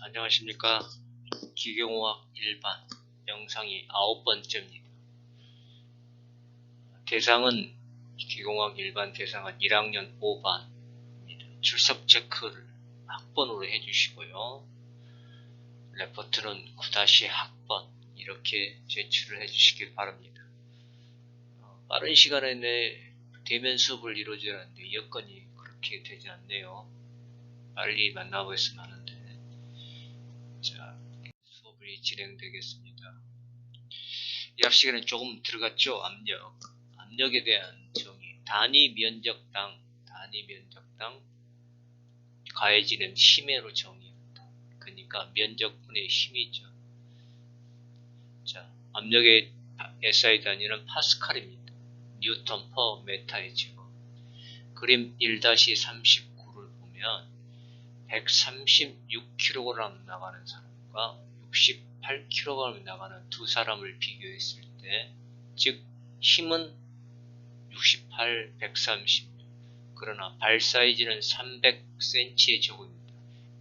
안녕하십니까. 기계공학 일반 영상이 9번째입니다. 대상은 기계공학 일반 대상은 1학년 5반입니다. 출석 체크를 학번으로 해주시고요. 레포트는 9-학번 이렇게 제출을 해주시길 바랍니다. 빠른 시간에 내 대면 수업을 이루어져야 하는데 여건이 그렇게 되지 않네요. 빨리 만나보겠으면 하는데. 자, 수업이 진행되겠습니다. 이 앞 시간에 조금 들어갔죠. 압력에 대한 정의. 단위 면적당 가해지는 힘으로 정의한다. 그러니까 면적분의 힘이죠. 자, 압력의 SI 단위는 파스칼입니다. 뉴턴 퍼 메타의 제곱. 그림 1-39를 보면 136kg 나가는 사람과 68kg 나가는 두 사람을 비교했을 때, 즉 힘은 68, 130, 그러나 발 사이즈는 300cm의 제곱입니다.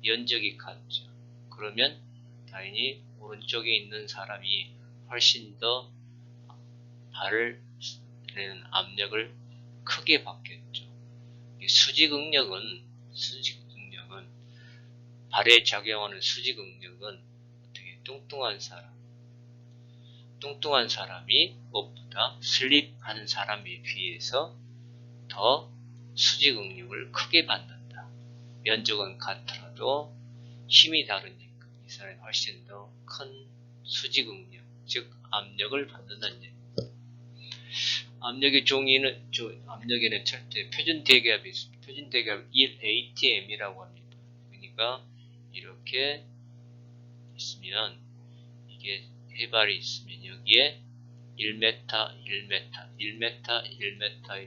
면적이 같죠. 그러면 당연히 오른쪽에 있는 사람이 훨씬 더 발을 내는 압력을 크게 받겠죠. 수직응력은 발에 작용하는 수직응력은 어떻게 뚱뚱한 사람이 무엇보다 슬립한 사람에 비해서 더 수직응력을 크게 받는다. 면적은 같더라도 힘이 다르니까 이 사람이 훨씬 더 큰 수직응력, 즉 압력을 받는다는 얘기입니다. 압력의 종이는 압력에는 절대 표준 대기압이 있습니다. 표준 대기압 1atm이라고 합니다. 그러니까 이렇게 있으면, 이게 해발이 있으면 여기에 1m의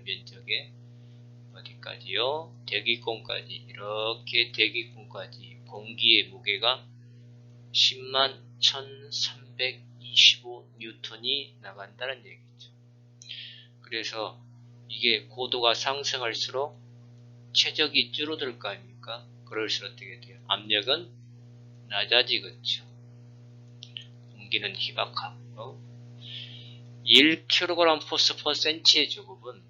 면적에 어디까지요? 대기권까지, 이렇게 대기권까지 공기의 무게가 101,325N이 나간다는 얘기죠. 그래서 이게 고도가 상승할수록 최적이 줄어들 거 아닙니까? 그럴수록 어떻게 돼요? 압력은 낮아지겠죠. 공기는 희박하고. 1kg 포스 퍼 센치의 제곱은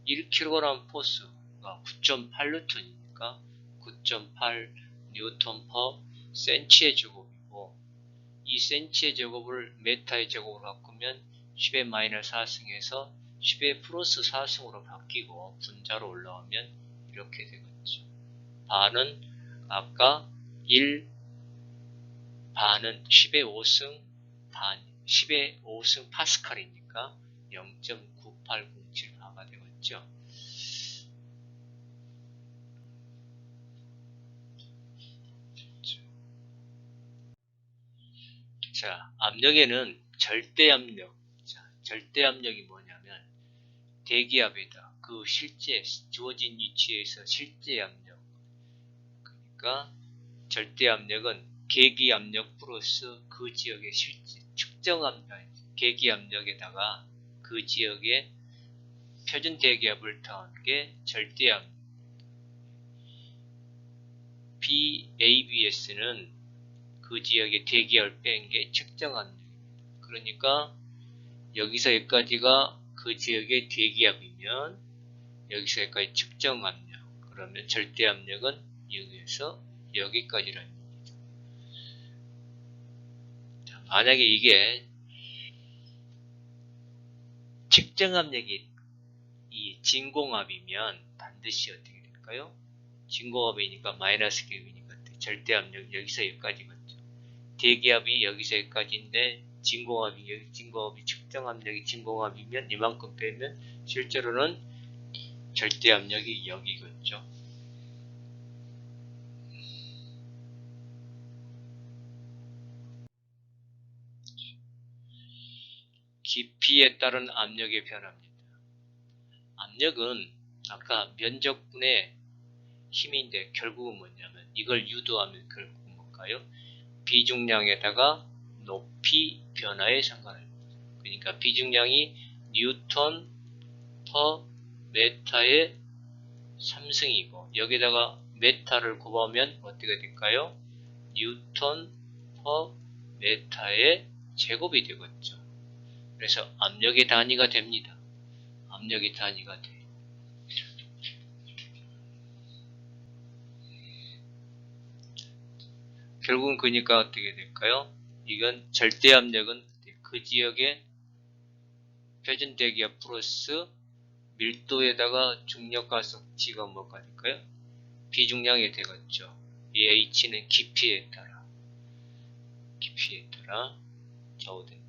1kg 포스가 9.8N이니까 9.8 뉴턴 퍼 센치의 제곱이고, 이 센치의 제곱을 메타의 제곱으로 바꾸면 10의 마이너스 4승에서 10의 플러스 4승으로 바뀌고 분자로 올라오면 이렇게 되겠죠. 반은 아까 반은 10의 5승 파스칼이니까 0.9807바가 되겠죠. 자, 압력에는 절대압력. 자, 절대압력이 뭐냐면 대기압이다. 그 실제 주어진 위치에서 실제 압력. 그러니까 절대압력은 계기압력 플러스 그 지역의 실제 측정압력, 계기압력에다가 그 지역의 표준 대기압을 더한 게 절대압력. ABS는 그 지역의 대기압을 뺀 게 측정압력입니다. 그러니까 여기서 여기까지가 그 지역의 대기압이면 여기서 여기까지 측정압력. 그러면 절대압력은 여기에서 여기까지라는 얘기죠. 자, 만약에 이게 측정압력이 이 진공압이면 반드시 어떻게 될까요? 진공압이니까 마이너스 기압이니까 절대압력 여기서 여기까지겠죠. 대기압이 여기서 여기까지인데 진공압이 측정압력이 진공압이면 이만큼 빼면 실제로는 절대압력이 여기겠죠. 깊이에 따른 압력의 변화입니다. 압력은 아까 면적분의 힘인데 결국은 뭐냐면 이걸 유도하면 결국은 뭘까요? 비중량에다가 높이 변화에 상관합니다. 그러니까 비중량이 뉴턴 퍼 메타의 3승이고 여기다가 메타를 곱하면 어떻게 될까요? 뉴턴 퍼 메타의 제곱이 되겠죠. 그래서 압력의 단위가 됩니다. 압력의 단위가 돼요. 결국은 그러니까 어떻게 될까요? 이건 절대 압력은 그 지역의 표준 대기압 플러스 밀도에다가 중력 가속치가 뭐가 될까요? 비중량이 되겠죠. 이 H는 깊이에 따라 좌우됩니다.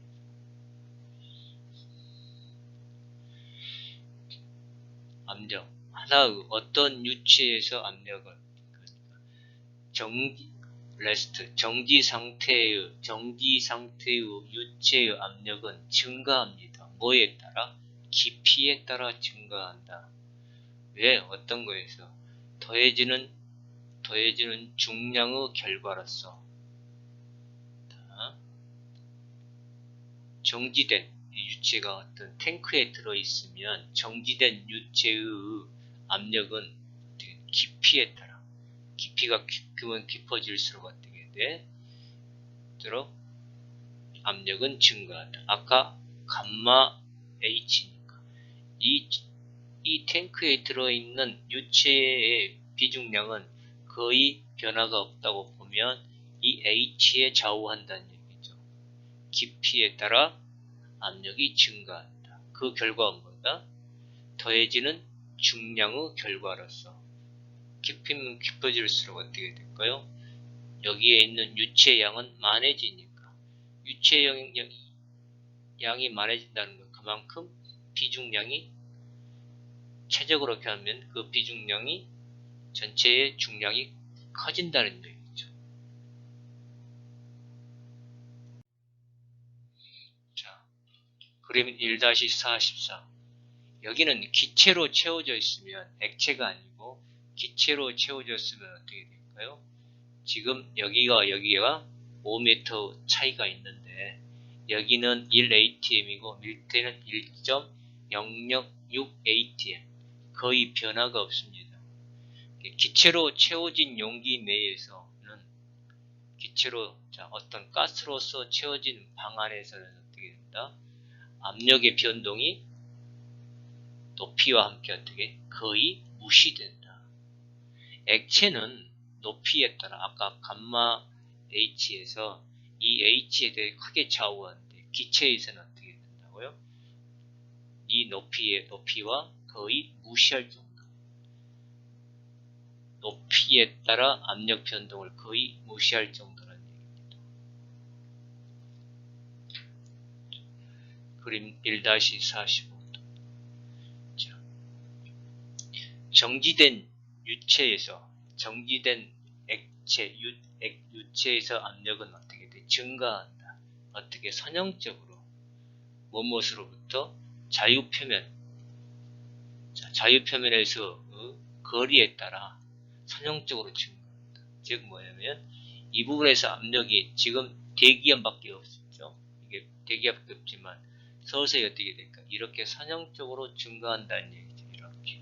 압력 하나 어떤 유체에서 압력을 정지 상태의 유체의 압력은 증가합니다. 뭐에 따라? 깊이에 따라 증가한다. 왜? 어떤 거에서? 더해지는 중량의 결과로서 정지된 유체가 어떤 탱크에 들어있으면 정지된 유체의 압력은 깊이에 따라 깊이가 깊으면 깊어질수록 어떻게 돼? 들어 압력은 증가한다. 아까 감마 H니까 이 탱크에 들어있는 유체의 비중량은 거의 변화가 없다고 보면 이 H에 좌우한다는 얘기죠. 깊이에 따라 압력이 증가한다. 그 결과는 뭐다? 더해지는 중량의 결과로서 깊이면 깊어질수록 어떻게 될까요? 여기에 있는 유체 양은 많아지니까 유체 양이 많아진다는 건 그만큼 비중량이 최적으로 이렇게 하면 그 비중량이 전체의 중량이 커진다는 얘기죠. 자, 그림 1-44 여기는 기체로 채워져 있으면 액체가 아니고 기체로 채워졌으면 어떻게 될까요? 지금 여기가 5m 차이가 있는데 여기는 1atm이고 밀대는 1.006atm 거의 변화가 없습니다. 기체로 채워진 용기 내에서는 어떤 가스로서 채워진 방 안에서는 어떻게 된다? 압력의 변동이 높이와 함께 어떻게 거의 무시된다. 액체는 높이에 따라 아까 감마 H에서 이 H에 대해 크게 좌우하는데 기체에서는 어떻게 된다고요? 이 높이와 거의 무시할 정도. 높이에 따라 압력 변동을 거의 무시할 정도라는 얘기입니다. 그림 1-45. 정지된 유체에서 압력은 어떻게 돼? 증가한다. 어떻게? 선형적으로 무엇으로부터? 자유표면에서 거리에 따라 선형적으로 증가한다. 즉 뭐냐면 이 부분에서 압력이 지금 대기압밖에 없죠. 이게 대기압밖에 없지만 서서히 어떻게 될까? 이렇게 선형적으로 증가한다는 얘기죠. 이렇게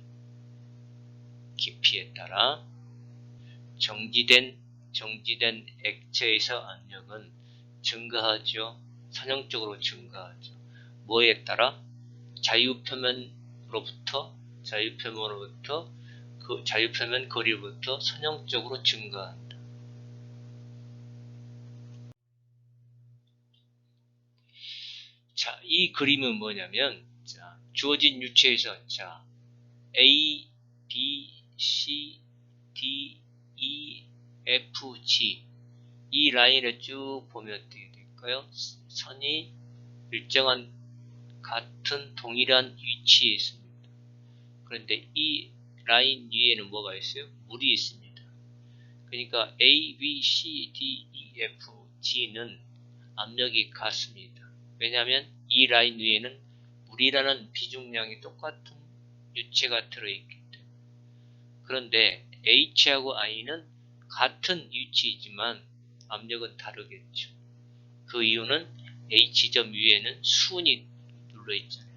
깊이에 따라 정지된 액체에서 압력은 증가하죠. 선형적으로 증가하죠. 뭐에 따라? 자유표면 거리로부터 선형적으로 증가한다. 자, 이 그림은 뭐냐면 주어진 유체에서 A, B, C, D, E, F, G 이 라인을 쭉 보면 어떻게 될까요? 선이 일정한 같은 동일한 위치에 있습니다. 그런데 이 라인 위에는 뭐가 있어요? 물이 있습니다. 그러니까 A, B, C, D, E, F, G는 압력이 같습니다. 왜냐하면 이 라인 위에는 물이라는 비중량이 똑같은 유체가 들어있기 때문에. 그런데 H하고 I는 같은 위치이지만 압력은 다르겠죠. 그 이유는 H점 위에는 수은이 눌러있잖아요.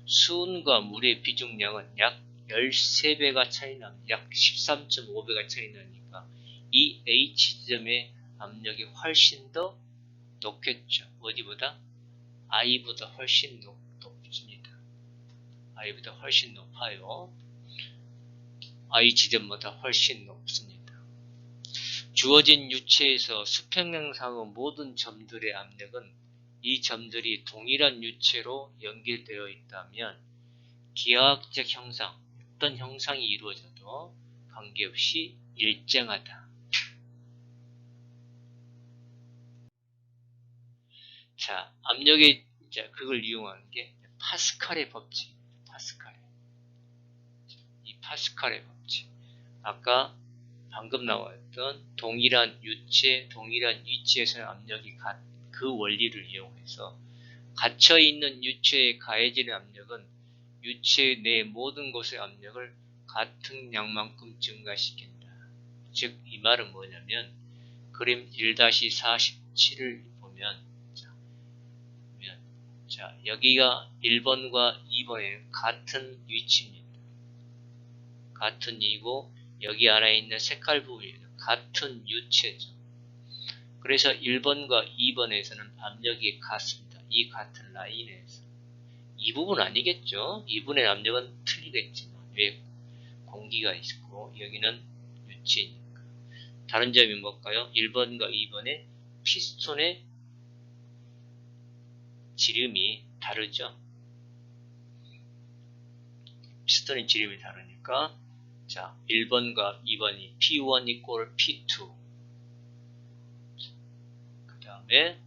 수은과 물의 비중량은 약 13배가 차이 납니다. 약 13.5배가 차이 나니까 이 H점의 압력이 훨씬 더 높겠죠. 어디보다? I보다 훨씬 높습니다. I보다 훨씬 높아요. I 지점보다 훨씬 높습니다. 주어진 유체에서 수평양상의 모든 점들의 압력은 이 점들이 동일한 유체로 연결되어 있다면 기하학적 형상, 어떤 형상이 이루어져도 관계없이 일정하다. 자, 압력의 이제 그걸 이용하는 게 파스칼의 법칙. 이 파스칼의 법칙. 아까 방금 나왔던 동일한 유체, 동일한 위치에서의 압력이 그 원리를 이용해서 갇혀있는 유체에 가해지는 압력은 유체 내 모든 곳의 압력을 같은 양만큼 증가시킨다. 즉, 이 말은 뭐냐면 그림 1-47을 보면 자, 여기가 1번과 2번의 같은 위치입니다. 같은 이고 여기 안에 있는 색깔 부분이 같은 유체죠. 그래서 1번과 2번에서는 압력이 같습니다. 이 같은 라인에서. 이 부분 아니겠죠? 이 부분의 압력은 틀리겠지만 왜 공기가 있고 여기는 유체니까. 다른 점이 뭘까요? 1번과 2번의 피스톤의 지름이 다르죠. 피스톤의 지름이 다르니까 자, 1번과 2번이 P1 equal P2. 그 다음에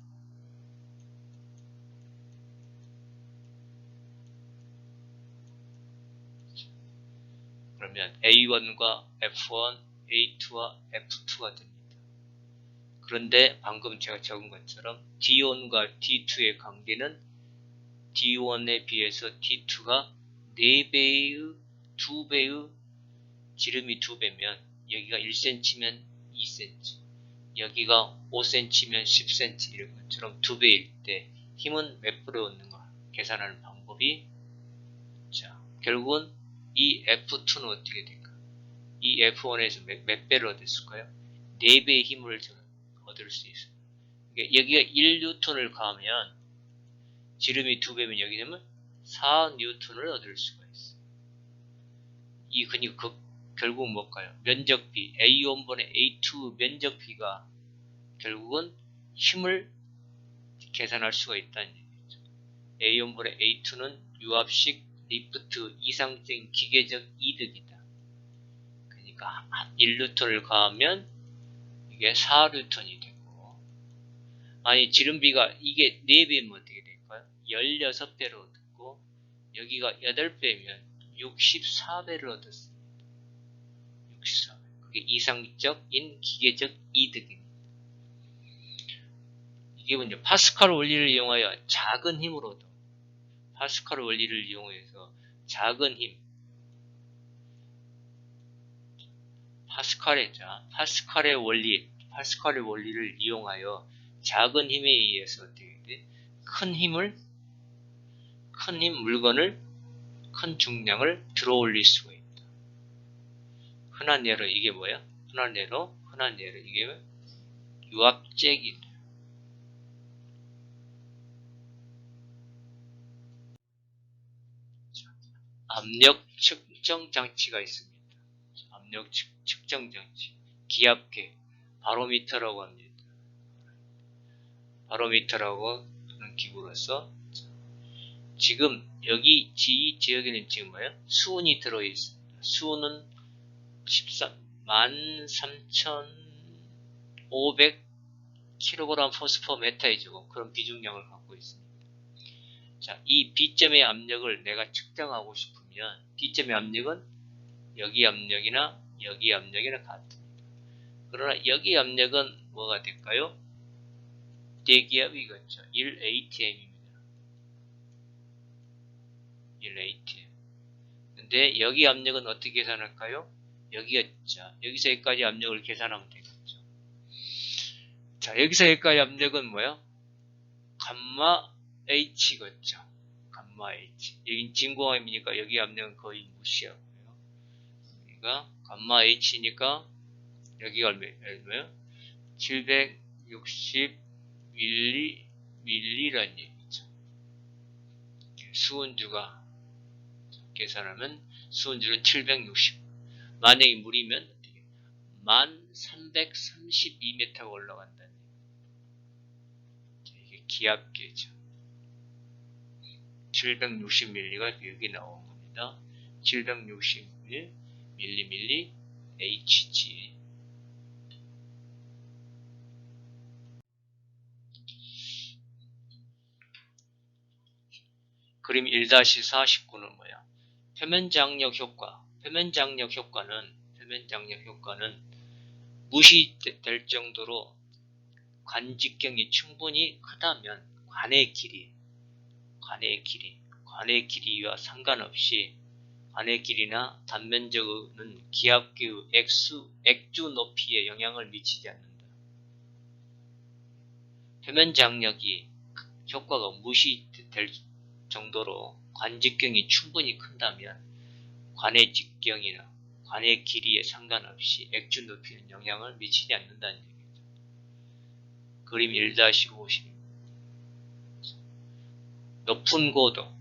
그러면 A1과 F1, A2와 F2가 됩니다. 그런데 방금 제가 적은 것처럼 D1과 D2의 관계는 D1에 비해서 D2가 4배의 2배의 지름이 2배면 여기가 1cm면 2cm, 여기가 5cm면 10cm 이런 것처럼 2배일 때 힘은 몇 배로 얻는가 계산하는 방법이 자 결국은 이 F2는 어떻게 될까? 이 F1에서 몇 배를 얻었을까요? 4배의 힘을 얻을 수 있어요. 여기가 1N을 가하면 지름이 2배면 여기 되면 4N을 얻을 수가 있어요. 이 그러니까 결국 뭘까요? 면적비 A1분의 A2 면적비가 결국은 힘을 계산할 수가 있다는 얘기죠. A1분의 A2는 유압식 리프트 이상적인 기계적 이득이다. 그러니까 1N을 가하면 이게 4N이 되고 아니 지름비가 이게 4배면 어떻게 될까요? 16배로 얻고 여기가 8배면 64배를 얻었습니다. 64배. 그게 이상적인 기계적 이득입니다. 이게 먼저 파스칼 원리를 이용하여 작은 힘으로도 파스칼 원리를 이용해서 작은 힘 파스칼의 원리를 이용하여 작은 힘에 의해서 어떻게 돼? 큰 물건을 큰 중량을 들어 올릴 수가 있다. 흔한 예로 이게 뭐야? 흔한 예로 이게 유압잭이다. 압력 측정 장치가 있습니다. 압력 측정 장치, 기압계, 바로미터라고 합니다. 바로미터라고 하는 기구로서 지금 여기 이 지역에는 지금 뭐예요? 수온이 들어있습니다. 수온은 13,500kg/m²의 그런 비중량을 갖고 있습니다. 자, 이 B점의 압력을 내가 측정하고 싶으면 B점의 압력은 여기 압력이나 여기 압력이나 같습니다. 그러나 여기 압력은 뭐가 될까요? 대기압이겠죠. 1atm입니다. 1atm. 근데 여기 압력은 어떻게 계산할까요? 여기였죠. 여기서 여기까지 압력을 계산하면 되겠죠. 자, 여기서 여기까지 압력은 뭐야? 감마 h겠죠. 감마 h. 여긴 진공압이니까 여기 압력은 거의 무시하고요. 여기가 감마 h니까 여기가 얼마예요? 760 밀리란 얘기죠. 수은주가 계산하면 수은주는 760. 만약에 물이면 어떻게? 1332m가 올라간다는 얘기죠. 이게 기압계죠. 760ml가 여기 나온 겁니다. 760ml 밀리밀리 Hg. 그림 1-49는 뭐야? 표면장력 효과. 표면장력 효과는 무시될 정도로 관직경이 충분히 크다면 관의 길이와 상관없이 관의 길이나 단면적은 기압기의 액주 높이에 영향을 미치지 않는다. 표면장력이 효과가 무시될 정도로 관직경이 충분히 큰다면 관의 직경이나 관의 길이에 상관없이 액주 높이는 영향을 미치지 않는다는 얘기죠. 그림 1-50. 높은 고도가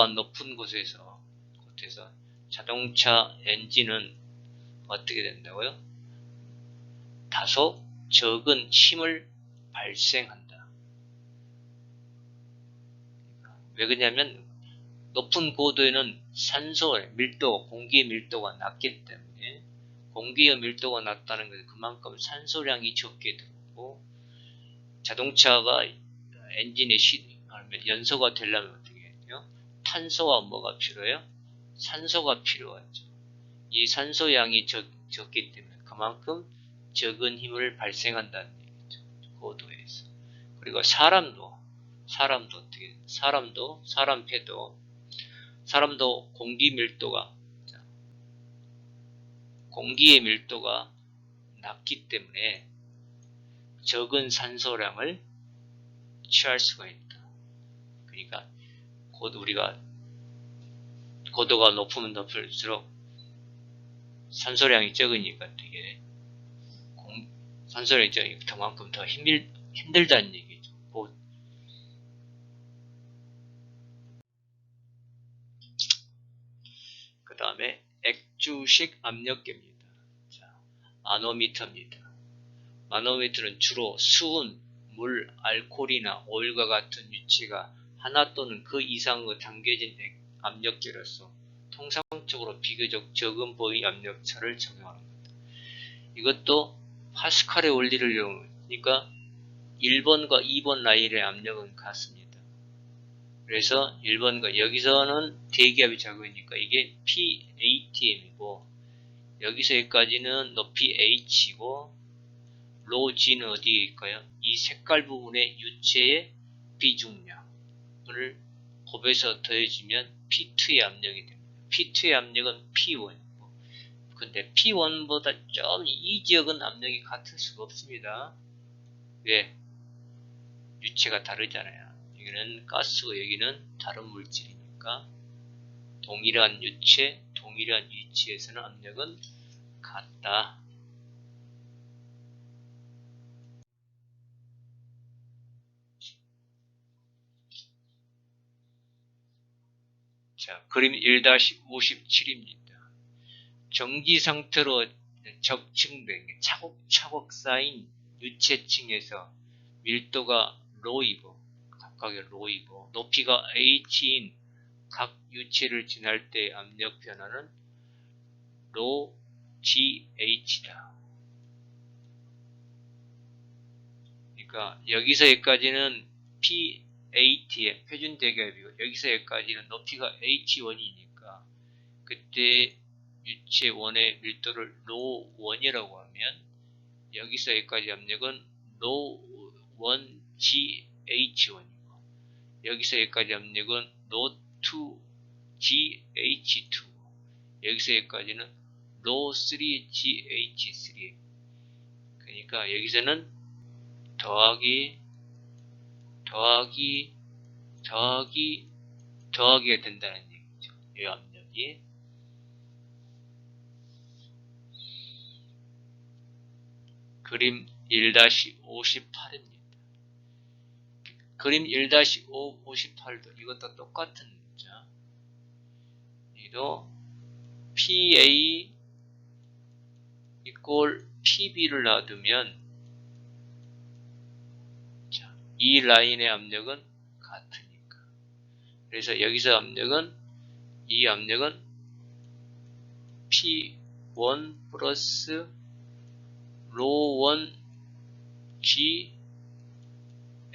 높은 곳에서 자동차 엔진은 어떻게 된다고요? 다소 적은 힘을 발생한다. 왜 그러냐면 높은 고도에는 산소의 밀도, 공기의 밀도가 낮기 때문에 공기의 밀도가 낮다는 것은 그만큼 산소량이 적게 들어오고 자동차가 엔진에 연소가 되려면 어떻게 해요? 탄소와 뭐가 필요해요? 산소가 필요하죠. 이 산소량이 적기 때문에 그만큼 적은 힘을 발생한다는 얘기죠. 고도에서. 그리고 사람도 어떻게 사람도 공기의 밀도가 낮기 때문에 적은 산소량을 취할 수가 있다. 그러니까 우리가 고도가 높으면 높을수록 산소량이 적으니까 되게 산소량이 적으니까 그만큼 더 힘들다는 얘기죠. 그 다음에 액주식 압력계입니다. 마노미터입니다. 마노미터는 주로 수은, 물, 알코올이나 오일과 같은 유체가 하나 또는 그 이상의 담겨진 압력계로서 통상적으로 비교적 적은 보의 압력차를 적용합니다. 이것도 파스칼의 원리를 이용하니까 1번과 2번 라인의 압력은 같습니다. 그래서 1번과 여기서는 대기압이 작으니까 이게 PATM이고 여기서 여기까지는 높이 H이고 로 G는 어디에 있을까요? 이 색깔 부분의 유체의 비중량을 곱해서 더해주면 P2의 압력이 됩니다. P2의 압력은 P1이고 근데 P1보다 좀 이 지역은 압력이 같을 수가 없습니다. 왜? 유체가 다르잖아요. 여기는 가스고 여기는 다른 물질이니까 동일한 유체, 동일한 위치에서는 압력은 같다. 자, 그림 1-57입니다. 정지 상태로 적층된 차곡차곡 쌓인 유체층에서 밀도가 로이고 각각의 로이고 높이가 h인 각 유체를 지날 때의 압력 변화는 로 GH다. 그러니까 여기서 여기까지는 PAT의 표준 대기압이고 여기서 여기까지는 높이가 H1이니까 그때 유체 1의 밀도를 로 1이라고 하면 여기서 여기까지 압력은 로 1 GH1이고 여기서 여기까지 압력은 로 2 GH2 여기서 여기까지는 로 3 GH3 그러니까 여기서는 더하기가 된다는 얘기죠. 이 압력이 그림 1-58입니다. 그림 1-58도 이것도 똑같은 문자. 여기도 PA 이꼴 PB를 놔두면 자, 이 라인의 압력은 같으니까. 그래서 여기서 압력은 이 압력은 P1 플러스 로1 G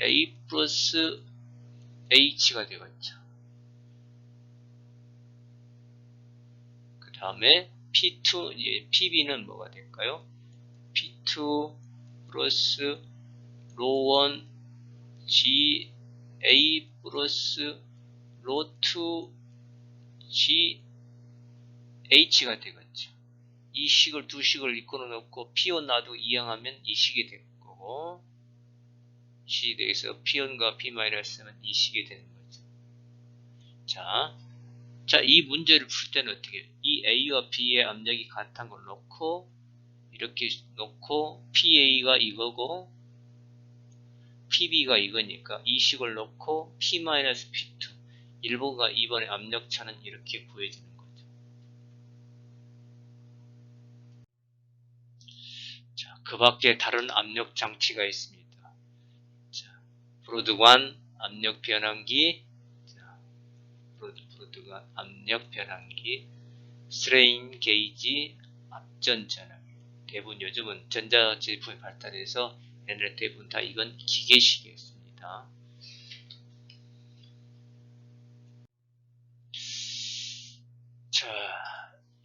A 플러스 H가 되겠죠. 그 다음에 P2, PB는 뭐가 될까요? P2 플러스 로1 G A 플러스 로2 G H가 되겠죠. 이 식을 두 식을 이끌어 놓고 P1 놔두고 이항하면 이 식이 될 거고, 식이 되어서 P1과 P-는 이 식이 되는 거죠. 자, 이 문제를 풀 때는 어떻게, 이 A와 B의 압력이 같은 걸 놓고, 이렇게 놓고, PA가 이거고, PB가 이거니까, 이 식을 놓고, P-P2, 1번과 2번의 압력차는 이렇게 구해지는 거죠. 자, 그 밖에 다른 압력 장치가 있습니다. 자, 브로드관 압력 변환기, 브로드관 압력 변환기, 스트레인 게이지 압전 전압기. 대부분 요즘은 전자 제품이 발달해서 얘네들 대부분 다 이건 기계식이었습니다. 자,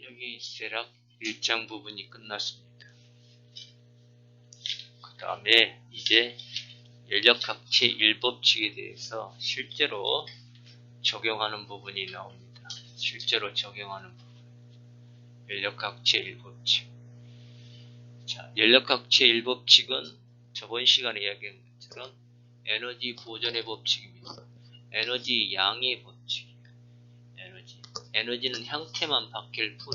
여기 대략 1장 부분이 끝났습니다. 그 다음에 이제 연력학체 1법칙에 대해서 실제로 적용하는 부분이 나옵니다. 실제로 적용하는 부분. 연력학체 1법칙. 자, 연력학체 1법칙은 저번 시간에 이야기한 것처럼 에너지 보존의 법칙입니다. 에너지 양의 법칙이에요. 에너지는 형태만 바뀔 뿐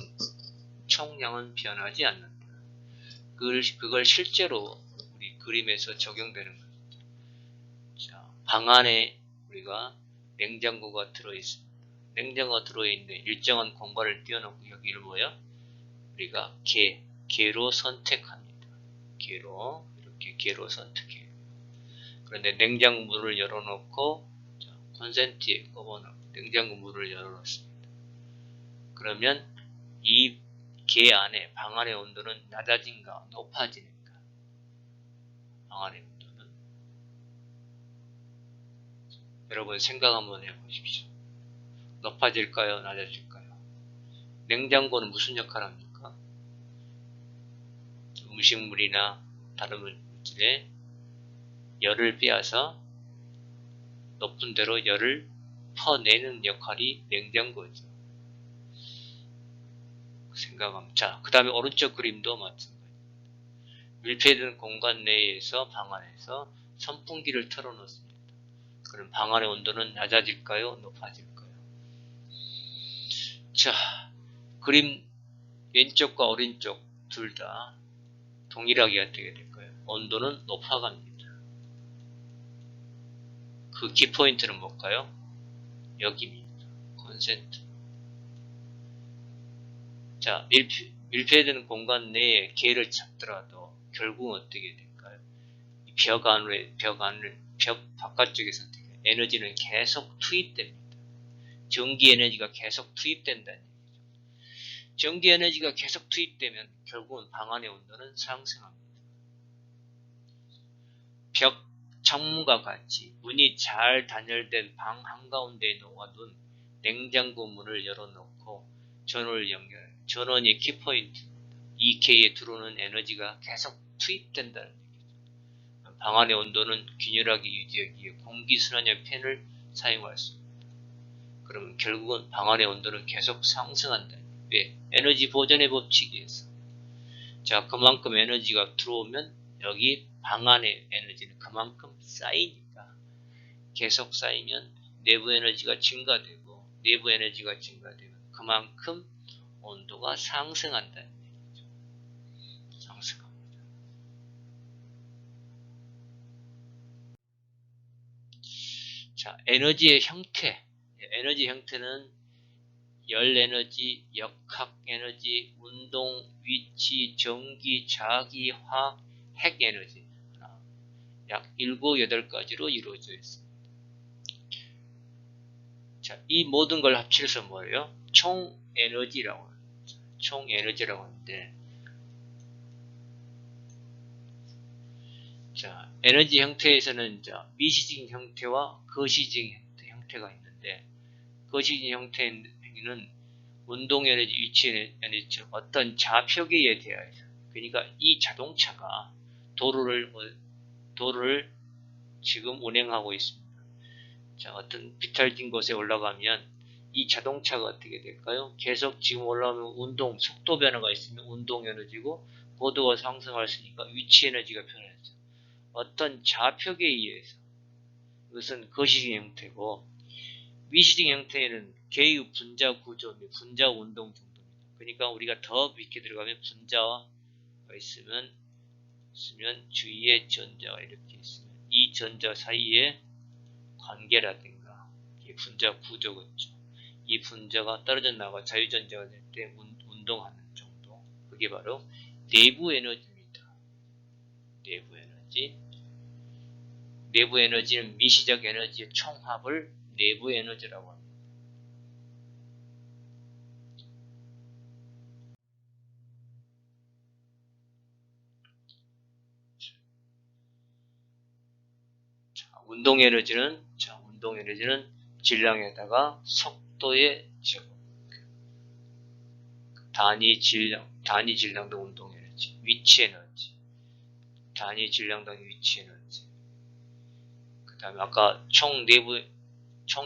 총량은 변하지 않는다. 그걸 실제로 우리 그림에서 적용되는 겁니다. 자, 방 안에 우리가 냉장고가 들어있습니다. 냉장고가 들어있는데 일정한 공간을 띄워놓고 여기를 뭐야? 우리가 개로 선택합니다. 이렇게 개로 선택해요. 그런데 냉장고 문을 열어놓고 콘센트에 꼽아놓고 냉장고 문을 열어놓습니다. 그러면 이 개 안에 방 안의 온도는 낮아진가 높아지는가? 방 안의 온도는 여러분 생각 한번 해보십시오. 높아질까요? 낮아질까요? 냉장고는 무슨 역할을 합니까? 음식물이나 다른 물질에 열을 빼앗아 높은 데로 열을 퍼내는 역할이 냉장고죠. 생각합니다. 자, 그 다음에 오른쪽 그림도 마찬가지입니다. 밀폐된 공간 내에서 방 안에서 선풍기를 틀어놓습니다. 그럼 방 안의 온도는 낮아질까요? 높아질까요? 자, 그림 왼쪽과 오른쪽 둘 다 동일하게 어떻게 될까요? 온도는 높아갑니다. 그 키포인트는 뭘까요? 여기입니다. 콘센트. 자, 밀폐된 공간 내에 개를 잡더라도 결국은 어떻게 될까요? 벽 바깥쪽에서 에너지는 계속 투입됩니다. 전기 에너지가 계속 투입된다는 얘기죠. 전기 에너지가 계속 투입되면 결국은 방 안의 온도는 상승합니다. 벽 창문과 같이 문이 잘 단열된 방 한가운데에 놓아둔 냉장고 문을 열어놓고 전원을 연결해요. 전원이 키포인트입니다. 이 K에 들어오는 에너지가 계속 투입된다는 얘기죠. 방 안의 온도는 균일하게 유지하기 위해 공기순환형 팬을 사용할 수 있습니다. 그러면 결국은 방 안의 온도는 계속 상승한다. 왜? 에너지 보존의 법칙에 의해서. 자, 그만큼 에너지가 들어오면 여기 방 안의 에너지는 그만큼 쌓이니까 계속 쌓이면 내부 에너지가 증가되고 내부 에너지가 증가되면 그만큼 온도가 상승한다는 얘기죠. 상승합니다. 자, 에너지의 형태. 에너지 형태는 열 에너지, 역학 에너지, 운동, 위치, 전기, 자기, 화학, 핵 에너지. 약 7, 8가지로 이루어져 있습니다. 자, 이 모든 걸 합쳐서 뭐예요? 총 에너지라고 합니다. 총 에너지라고 하는데, 자, 에너지 형태에서는 미시적인 형태와 거시적인 형태가 있는데, 거시적인 형태는 운동 에너지, 위치 에너지, 어떤 좌표계에 대하여서, 그러니까 이 자동차가 도로를 지금 운행하고 있습니다. 자, 어떤 비탈진 곳에 올라가면 이 자동차가 어떻게 될까요? 계속 지금 올라오면 운동, 속도 변화가 있으면 운동 에너지고, 고도가 상승할수니까 위치 에너지가 변화했죠. 어떤 좌표계에 의해서, 이것은 거시적인 형태고, 미시적인 형태에는 개의 분자 구조, 분자 운동 정도입니다. 그러니까 우리가 더 깊게 들어가면 분자가 있으면 주위에 전자가 이렇게 있으면 이 전자 사이에 관계라든가 이 분자 구조겠죠. 이 분자가 떨어져 나가 자유전자가 될 때 운동하는 정도. 그게 바로 내부 에너지입니다. 내부 에너지. 내부 에너지는 미시적 에너지의 총합을 내부 에너지라고 합니다. 운동 에너지는 질량에다가 속도의 제곱. 단위 질량당 운동 에너지, 위치 에너지. 단위 질량당 위치 에너지. 그 다음에 아까 총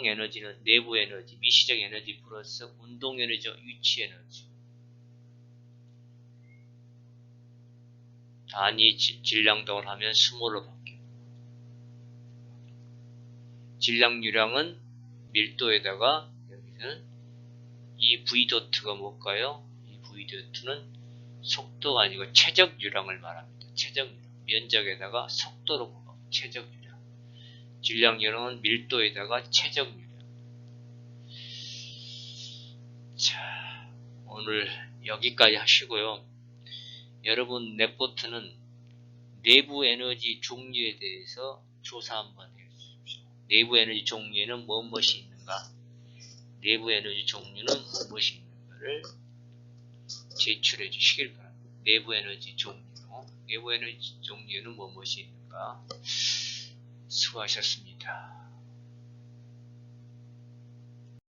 에너지는 내부 에너지, 미시적 에너지 플러스 운동 에너지와 위치 에너지. 단위 질량당을 하면 스몰로 바뀌고. 질량유량은 밀도에다가 여기서는 이 V도트가 뭘까요? 이 V도트는 속도가 아니고 최적유량을 말합니다. 최적유량. 면적에다가 속도로 곱하고 최적유량. 질량유량은 밀도에다가 최적유량. 자, 오늘 여기까지 하시고요. 여러분 레포트는 내부 에너지 종류에 대해서 조사 한번 해주십시오. 내부 에너지 종류에는 무엇이 있는가? 내부 에너지 종류는 무엇이 있는가를 제출해 주시길 바랍니다. 내부 에너지 종류에는 무엇이 있는가? 수고하셨습니다.